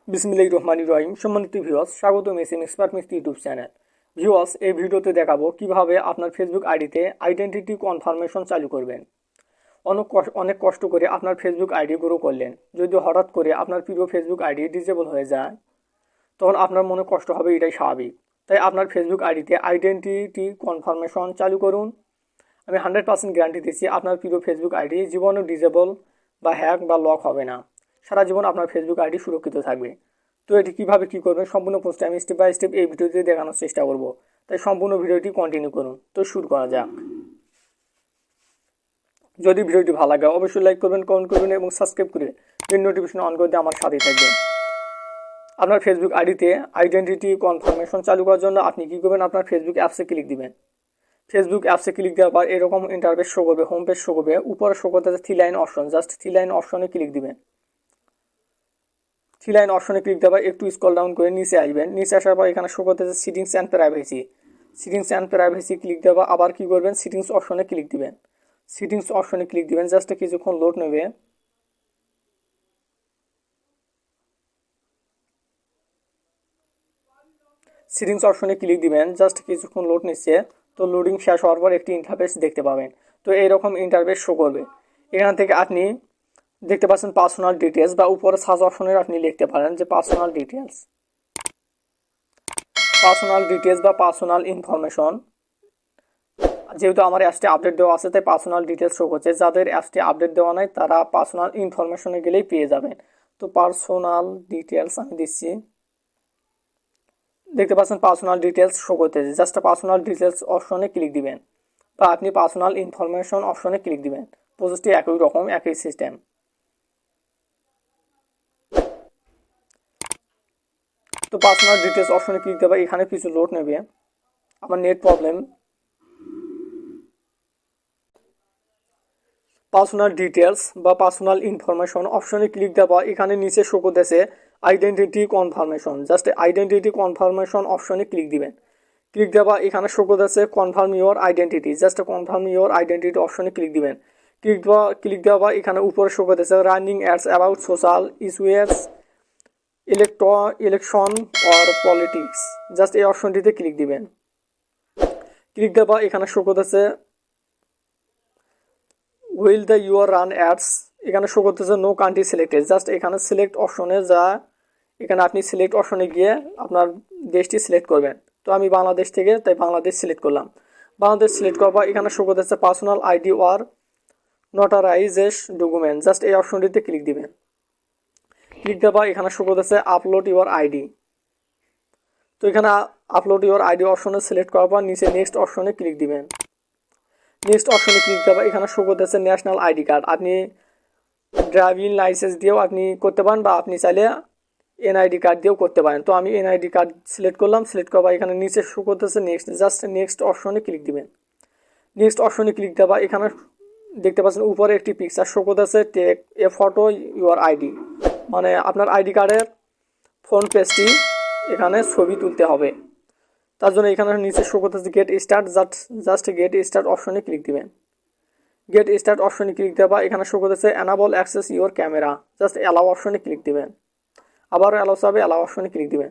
বিসমিল্লাহির রহমানির রহিম। সম্মানিত ভিউয়ার্স, স্বাগতম S M expert Mistry YouTube channel. Viewers, এই ভিডিওতে দেখাবো কিভাবে আপনার ফেসবুক আইডিতে আইডেন্টিটি কনফার্মেশন চালু করবেন। অনেক কষ্ট করে আপনার ফেসবুক আইডি গ্রো করলেন, যদি হঠাৎ করে আপনার প্রিয় ফেসবুক আইডি ডিসেবল হয়ে যায় তখন আপনার মনে কষ্ট হবে, এটাই স্বাভাবিক। তাই আপনার ফেসবুক আইডিতে আইডেন্টিটি কনফার্মেশন চালু করুন। আমি 100% গ্যারান্টি দিচ্ছি আপনার প্রিয় ফেসবুক আইডি জীবনে ডিসেবল বা হ্যাক বা লক হবে না। সারা জীবন আপনার ফেসবুক আইডি সুরক্ষিত থাকবে। তো এটি কীভাবে কী করবেন সম্পূর্ণ পোস্টে আমি স্টেপ বাই স্টেপ এই ভিডিওতে দেখানোর চেষ্টা করব। তাই সম্পূর্ণ ভিডিওটি কন্টিনিউ করুন। তো শুরু করা যাক। যদি ভিডিওটি ভালো লাগে অবশ্যই লাইক করবেন, কমেন্ট করবেন এবং সাবস্ক্রাইব করে বেল নোটিফিকেশন অন করে দিয়ে আমার সাথেই থাকবেন। আপনার ফেসবুক আইডিতে আইডেন্টিটি কনফার্মেশন চালু করার জন্য আপনি কী করবেন, আপনার ফেসবুক অ্যাপসে ক্লিক দিবেন। ফেসবুক অ্যাপসে ক্লিক দেওয়ার পর এরকম ইন্টারফেস শো করবে, হোম পেজ শো করবে। উপরে শো করতে three line option, just three line অপশনে ক্লিক দিবেন। থ্রি লাইন অপশনে ক্লিক দেওয়ার একটু স্ক্রল ডাউন করে নিচে আসবেন। নিচে আসার পর এখানে শো করতেছে sittings and privacy. Sittings and privacy click দেওয়া আবার কী করবেন, সিটিংস অপশনে ক্লিক দিবেন। সিটিংস অপশনে ক্লিক দিবেন, জাস্ট কিছুক্ষণ লোড নেবে। সিটিংস অপশনে ক্লিক দিবেন, জাস্ট কিছুক্ষণ লোড নিচ্ছে। তো লোডিং শেষ হওয়ার পর একটি ইন্টারফেস দেখতে পাবেন। তো এইরকম ইন্টারফেস শো করবে। এখান থেকে আপনি দেখতে পাচ্ছেন পার্সোনাল ডিটেলস, বা উপরে সার্চ অপশনে আপনি লিখতে পারেন যে পার্সোনাল ডিটেলস বা পার্সোনাল ইনফরমেশন। যেহেতু আমার অ্যাপসটি আপডেট দেওয়া আছে তাই পার্সোনাল ডিটেলস শো করছে। যাদের অ্যাপসটি আপডেট দেওয়া নাই তারা পার্সোনাল ইনফরমেশনে গেলেই পেয়ে যাবেন। তো পার্সোনাল ডিটেলস আমি দিচ্ছি, দেখতে পাচ্ছেন পার্সোনাল ডিটেলস শো করতেছে। জাস্ট পার্সোনাল ডিটেলস অপশনে ক্লিক দিবেন, বা আপনি পার্সোনাল ইনফরমেশন অপশনে ক্লিক দিবেন। প্রসেসটি একই রকম, একই সিস্টেম। তো পার্সোনাল ডিটেলস অপশনে ক্লিক দেবে, এখানে কিছু লোড নেবে, আমার নেট প্রবলেম। পার্সোনাল ডিটেলস বা পার্সোনাল ইনফরমেশন অপশনে ক্লিক দেওয়া এখানে নিচে শো করতেছে identity confirmation. Just identity confirmation অপশনে ক্লিক দিবেন। ক্লিক দেওয়া এখানে শো করতেছে confirm your identity. Just confirm your identity অপশনে ক্লিক দিবেন। ক্লিক দেওয়া এখানে উপরে শো করতেছে running ads about social issues, election or politics. Just এই অপশনটিতে ক্লিক দিবেন। ক্লিক দেওয়া এখানে শো করতেছে will the your run ads, এখানে শো করতেছে নো কান্ট্রি সিলেক্টেড। জাস্ট এখানে সিলেক্ট অপশনে এখানে আপনি সিলেক্ট অপশনে গিয়ে আপনার দেশটি সিলেক্ট করবেন। তো আমি বাংলাদেশ থেকে তাই বাংলাদেশ সিলেক্ট করলাম। বাংলাদেশ সিলেক্ট করার পর এখানে শো করতেছে personal ID or notarizes document. Just এই অপশনটিতে ক্লিক দিবেন। ক্লিক দেওয়া এখানে শো করতেছে আপলোড ইউর আইডি। তো এখানে আপলোড ইউর আইডি অপশনে সিলেক্ট করার পর নিচে নেক্সট অপশনে ক্লিক দিবেন। নেক্সট অপশনে ক্লিক দেওয়া এখানে শো করতেছে ন্যাশনাল আইডি কার্ড। আপনি ড্রাইভিং লাইসেন্স দিয়েও আপনি করতে পারেন, বা আপনি চাইলে এনআইডি কার্ড দিয়েও করতে পারেন। তো আমি এনআইডি কার্ড সিলেক্ট করলাম। সিলেক্ট করার এখানে নিচে শো করতেছে নেক্সট। জাস্ট নেক্সট অপশনে ক্লিক দিবেন। নেক্সট অপশনে ক্লিক দেওয়া এখানে দেখতে পাচ্ছেন উপরে একটি পিকচার শো করতেছে take a photo your ID, মানে আপনার আইডি কার্ডের ফ্রন্ট পেজটি এখানে ছবি তুলতে হবে। তার জন্য এখানে নিচে শো করতেছে get start. Just get start অপশনে ক্লিক দিবেন। গেট স্টার্ট অপশনে ক্লিক দেওয়া এখানে শো করতেছে enable access your camera. Just allow অপশনে ক্লিক দিবেন। আবার অ্যালাউ চাবে, অ্যালাউ অপশনে ক্লিক দিবেন।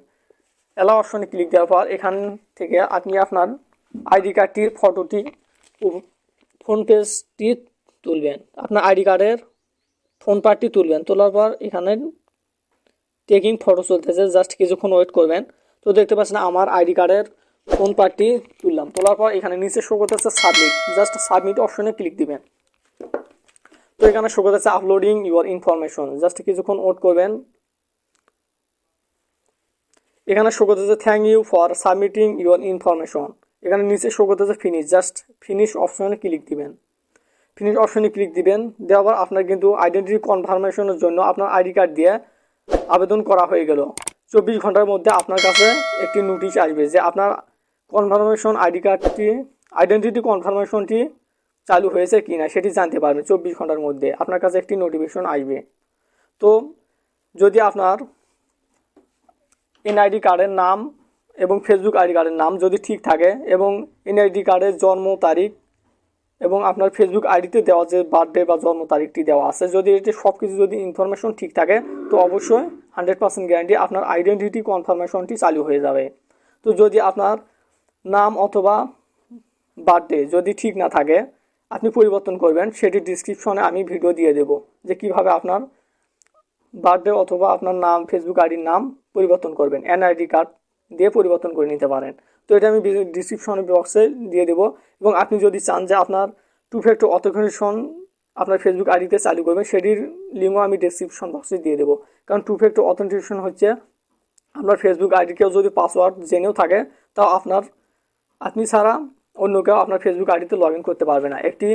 অ্যালাউ অপশনে ক্লিক দেওয়ার পর এখান থেকে আপনি আপনার আইডি কার্ডটির ফটোটি ফ্রন্ট পেজটি তুলবেন। আপনার আইডি কার্ডের ফ্রন্ট পার্টটি তুলবেন। তোলার পর এখানে টেকিং ফটো চলতেছে, জাস্ট কিছুক্ষণ ওয়েট করবেন। তো দেখতে পাচ্ছেন আমার আইডি কার্ডের ফ্রন্ট পার্টটি তুললাম। তোলার পর এখানে নিচে শো করতেছে সাবমিট। জাস্ট সাবমিট অপশনে ক্লিক দিবেন। তো এখানে শো করতেছে আপলোডিং ইউর ইনফরমেশন। জাস্ট কিছুক্ষণ ওয়েট করবেন। এখানে শো করতেছে thank you for submitting your information. এখানে নিচে শো করতেছে ফিনিশ। জাস্ট ফিনিশ অপশনে ক্লিক দিবেন। ফিনিশ অপশনে ক্লিক দিবেন। দেওয়ার পর আপনার কিন্তু আইডেন্টিটি কনফার্মেশনের জন্য আপনার আইডি কার্ড দিয়ে আবেদন করা হয়ে গেল। 24 ঘন্টার মধ্যে আপনার কাছে একটি নোটিশ আসবে যে আপনার কনফার্মেশন আইডেন্টিটি কনফার্মেশনটি চালু হয়েছে কি না সেটি জানতে পারবেন। 24 ঘন্টার মধ্যে আপনার কাছে একটি নোটিফিকেশন আসবে। তো যদি আপনার এনআইডি কার্ডের নাম এবং ফেসবুক আইডি কার্ডের নাম যদি ঠিক থাকে এবং এনআইডি কার্ডের জন্ম তারিখ এবং আপনার ফেসবুক আইডিতে দেওয়া যে বার্থডে বা জন্ম তারিখটি দেওয়া আছে, যদি এটি সব কিছু যদি ইনফরমেশন ঠিক থাকে তো অবশ্যই 100% গ্যারান্টি আপনার আইডেন্টিটি কনফার্মেশনটি চালু হয়ে যাবে। তো যদি আপনার নাম অথবা বার্থডে যদি ঠিক না থাকে আপনি পরিবর্তন করবেন, সেটি ডিসক্রিপশনে আমি ভিডিও দিয়ে দেব যে কিভাবে আপনার বার্থডে অথবা আপনার নাম ফেসবুক আইডির নাম পরিবর্তন করবেন, এনআইডি কার্ড দিয়ে পরিবর্তন করে নিতে পারেন। তো এটা আমি ডিসক্রিপশন বক্সে দিয়ে দেবো। এবং আপনি যদি চান যে আপনার টু ফ্যাক্টর অথেন্টিকেশন আপনার ফেসবুক আইডিতে চালু করবেন, সেটির লিঙ্কও আমি ডিসক্রিপশন বক্সে দিয়ে দেবো। কারণ টু ফ্যাক্টর অথেন্টিকেশন হচ্ছে আপনার ফেসবুক আইডি কেউ যদি পাসওয়ার্ড জেনেও থাকে তাও আপনি ছাড়া অন্য কেউ আপনার ফেসবুক আইডিতে লগ ইন করতে পারবে না, একটি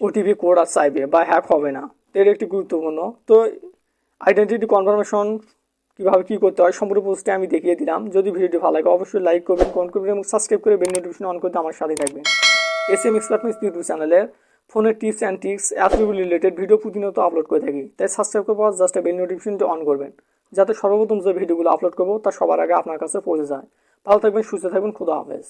ওটিপি কোড আর চাইবে বা হ্যাক হবে না। তো এটা একটি গুরুত্বপূর্ণ। তো আইডেন্টিটি কনফার্মেশন কীভাবে কী করতে হয় সম্পূর্ণ পোস্টে আমি দেখিয়ে দিলাম। যদি ভিডিওটি ভালো লাগে অবশ্যই লাইক করবেন, কমেন্ট করবেন এবং সাবস্ক্রাইব করে বেল নোটিফিকেশন অন করতে আমার সাথে থাকবেন। S M expert Mistry YouTube চ্যানেলে ফোনের টিপস অ্যান্ড ট্রিক্স অ্যাপগুলো রিলেটেড ভিডিও প্রতিনিয়ত আপলোড করে থাকি, তাই সাবস্ক্রাইব করবো জাস্ট বেল নোটিফিকেশনটি অন করবেন যাতে সর্বপ্রথম যে ভিডিওগুলো আপলোড করবো তা সবার আগে আপনার কাছে পৌঁছে যায়। ভালো থাকবেন, সুস্থ থাকবেন, খুদা হাফেজ।